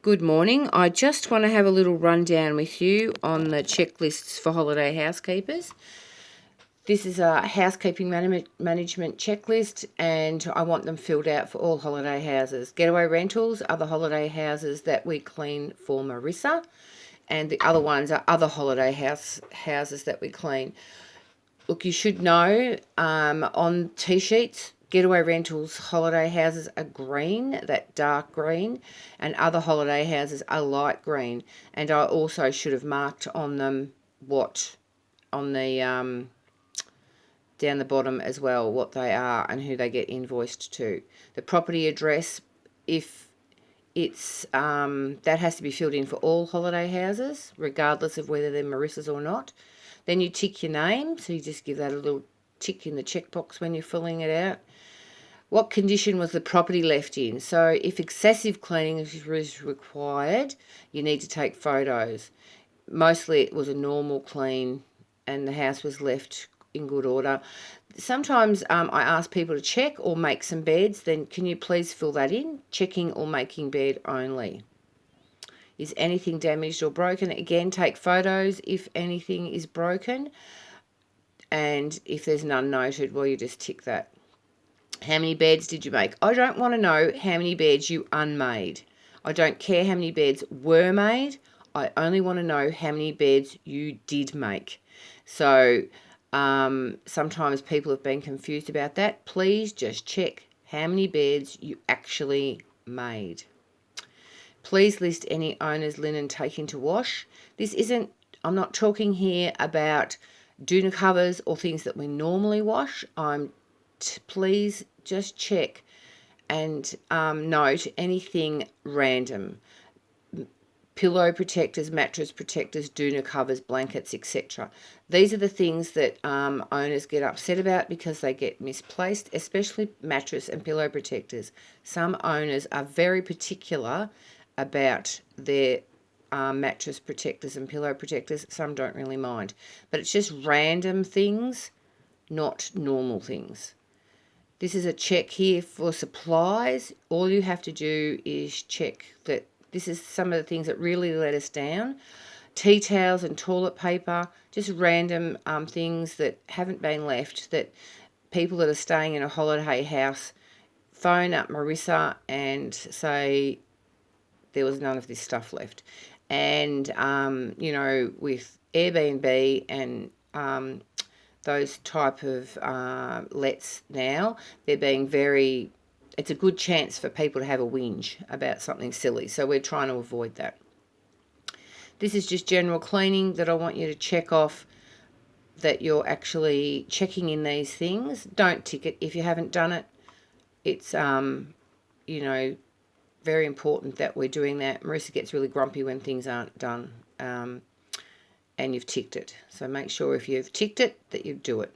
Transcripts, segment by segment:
Good morning. I just want to have a little rundown with you on the checklists for holiday housekeepers. This is a housekeeping management checklist, and I want them filled out for all holiday houses. Getaway rentals are the holiday houses that we clean for Marissa, and the other ones are other holiday houses that we clean. Look, you should know on T-sheets, getaway rentals holiday houses are green, that dark green, and other holiday houses are light green. And I also should have marked on them what on the down the bottom as well, what they are and who they get invoiced to. The property address, if it's that has to be filled in for all holiday houses, regardless of whether they're Marissa's or not. Then you tick your name, so you just give that a little tick in the checkbox when you're filling it out. What condition was the property left in? So if excessive cleaning is required, you need to take photos. Mostly it was a normal clean and the house was left in good order. Sometimes I ask people to check or make some beds, then can you please fill that in? Checking or making bed only. Is anything damaged or broken? Again, take photos if anything is broken. And if there's none noted, well, you just tick that. How many beds did you make? I don't want to know how many beds you unmade. I don't care how many beds were made. I only want to know how many beds you did make. So sometimes people have been confused about that. Please just check how many beds you actually made. Please list any owner's linen taken to wash. I'm not talking here about doona covers or things that we normally wash. Please just check and note anything random. Pillow protectors, mattress protectors, doona covers, blankets, etc. These are the things that owners get upset about because they get misplaced, especially mattress and pillow protectors. Some owners are very particular about their mattress protectors and pillow protectors. Some don't really mind. But it's just random things, not normal things. This is a check here for supplies. All you have to do is check that this is some of the things that really let us down. Tea towels and toilet paper, just random things that haven't been left, that people that are staying in a holiday house phone up Marissa and say there was none of this stuff left. And, with Airbnb and those type of lets now, they're being it's a good chance for people to have a whinge about something silly. So we're trying to avoid that. This is just general cleaning that I want you to check off that you're actually checking in these things. Don't tick it if you haven't done it. It's, very important that we're doing that. Marissa gets really grumpy when things aren't done and you've ticked it. So make sure if you've ticked it that you do it.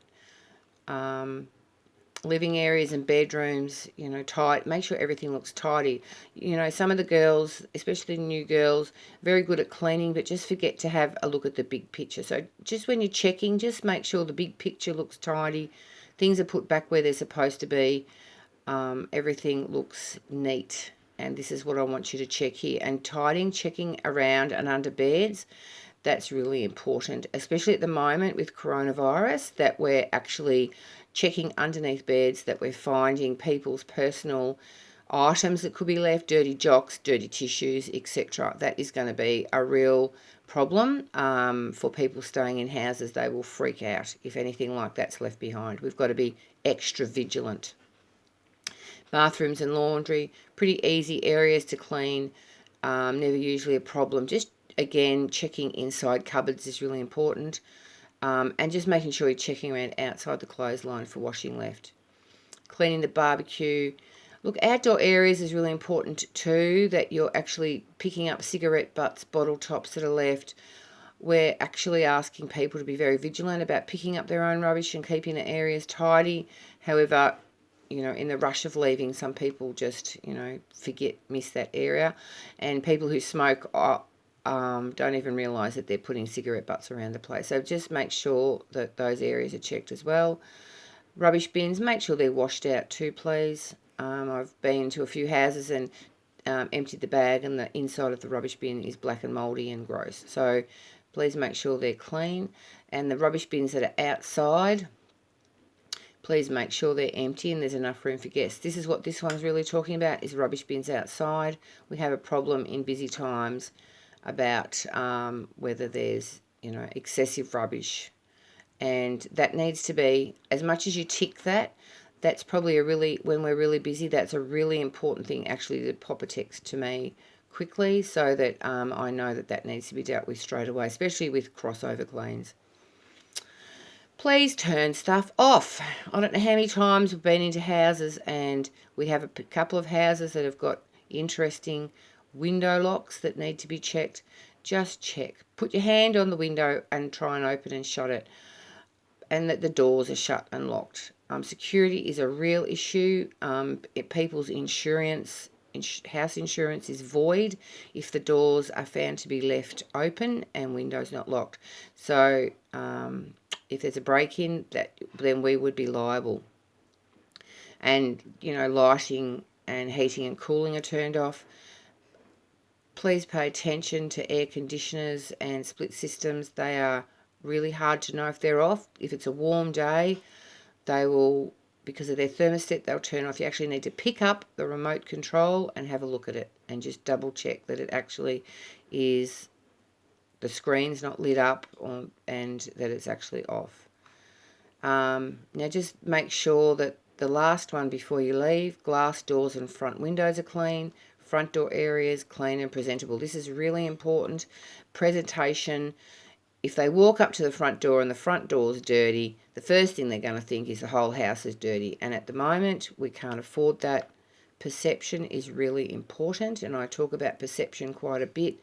Living areas and bedrooms, tight. Make sure everything looks tidy. Some of the girls, especially new girls, very good at cleaning, but just forget to have a look at the big picture. So just when you're checking, just make sure the big picture looks tidy. Things are put back where they're supposed to be. Everything looks neat. And this is what I want you to check here. And tidying, checking around and under beds, that's really important, especially at the moment with coronavirus, that we're actually checking underneath beds, that we're finding people's personal items that could be left, dirty jocks, dirty tissues, etc. That is going to be a real problem for people staying in houses. They will freak out if anything like that's left behind. We've got to be extra vigilant. Bathrooms and laundry, pretty easy areas to clean, never usually a problem. Just, again, checking inside cupboards is really important, and just making sure you're checking around outside the clothesline for washing left. Cleaning the barbecue. Look, outdoor areas is really important too, that you're actually picking up cigarette butts, bottle tops that are left. We're actually asking people to be very vigilant about picking up their own rubbish and keeping the areas tidy. However, in the rush of leaving, some people just, miss that area. And people who smoke don't even realise that they're putting cigarette butts around the place. So just make sure that those areas are checked as well. Rubbish bins, make sure they're washed out too, please. I've been to a few houses and emptied the bag and the inside of the rubbish bin is black and mouldy and gross. So please make sure they're clean. And the rubbish bins that are outside, please make sure they're empty and there's enough room for guests. This is what this one's really talking about, is rubbish bins outside. We have a problem in busy times about whether there's, excessive rubbish. And that needs to be, as much as you tick that, that's probably when we're really busy, that's a really important thing actually to pop a text to me quickly so that I know that needs to be dealt with straight away, especially with crossover cleans. Please turn stuff off. I don't know how many times we've been into houses and we have a couple of houses that have got interesting window locks that need to be checked. Just check. Put your hand on the window and try and open and shut it, and that the doors are shut and locked. Security is a real issue. People's insurance, house insurance is void if the doors are found to be left open and windows not locked. So if there's a break-in, then we would be liable. And, lighting and heating and cooling are turned off. Please pay attention to air conditioners and split systems. They are really hard to know if they're off. If it's a warm day, they will, because of their thermostat, they'll turn off. You actually need to pick up the remote control and have a look at it and just double check that it actually is, the screen's not lit up and that it's actually off. Now just make sure that the last one before you leave, glass doors and front windows are clean, front door areas clean and presentable. This is really important. Presentation. If they walk up to the front door and the front door's dirty, the first thing they're going to think is the whole house is dirty. And at the moment, we can't afford that. Perception is really important, and I talk about perception quite a bit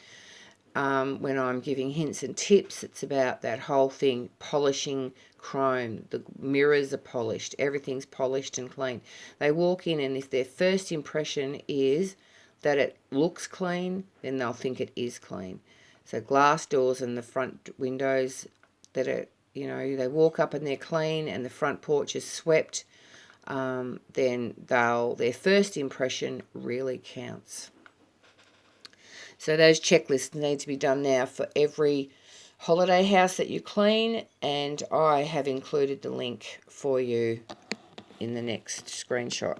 when I'm giving hints and tips. It's about that whole thing, polishing chrome. The mirrors are polished. Everything's polished and clean. They walk in, and if their first impression is that it looks clean, then they'll think it is clean. So glass doors and the front windows that are, they walk up and they're clean and the front porch is swept, then their first impression really counts. So those checklists need to be done now for every holiday house that you clean, and I have included the link for you in the next screenshot.